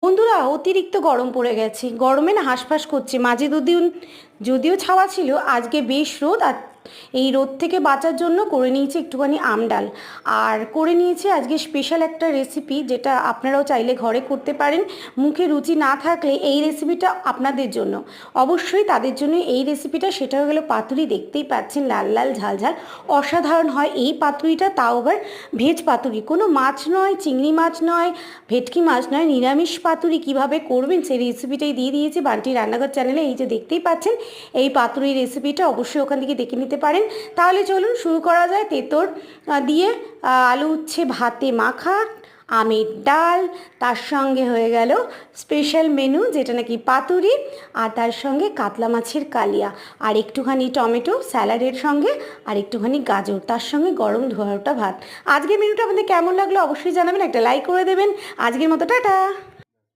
বন্ধুরা, অতিরিক্ত গরম পড়ে গেছে। গরমে না হাঁসফাঁস করছে। মাঝে দুদিন যদিও ছাওয়া ছিল, আজকে বেশ রোদ। আর এই রোদ থেকে বাঁচার জন্য করে নিয়েছি একটুখানি আম ডাল। আর করে নিয়েছি আজকে স্পেশাল একটা রেসিপি, যেটা আপনারাও চাইলে ঘরে করতে পারেন। মুখে রুচি না থাকলে এই রেসিপিটা আপনাদের জন্য, অবশ্যই তাদের জন্য এই রেসিপিটা। সেটা হয়ে গেল পাতুরি। দেখতেই পাচ্ছেন লাল লাল ঝাল ঝাল, অসাধারণ হয় এই পাতুরিটা। তাও আবার ভেজ পাতুরি, কোনো মাছ নয়, চিংড়ি মাছ নয়, ভেটকি মাছ নয়, নিরামিষ পাতুরি। কীভাবে করবেন সেই রেসিপিটাই দিয়ে দিয়েছি বান্টি রান্নাঘর চ্যানেলে। এই যে দেখতেই পাচ্ছেন এই পাতুরি রেসিপিটা, অবশ্যই ওখান থেকে দেখে নিতে পারেন। তাহলে চলুন শুরু করা যায়। তেঁতর দিয়ে আলু উচ্ছে ভাতে মাখা, আমের ডাল, তার সঙ্গে হয়ে গেল স্পেশাল মেনু যেটা নাকি পাতুরি, আর তার সঙ্গে কাতলা মাছের কালিয়া, আর একটুখানি টমেটো স্যালাডের সঙ্গে, আর একটুখানি গাজর, তার সঙ্গে গরম ধোয়া ওটা ভাত। আজকের মেনুটা আপনাদের কেমন লাগলো অবশ্যই জানাবেন, একটা লাইক করে দেবেন। আজকের মতো টাটা।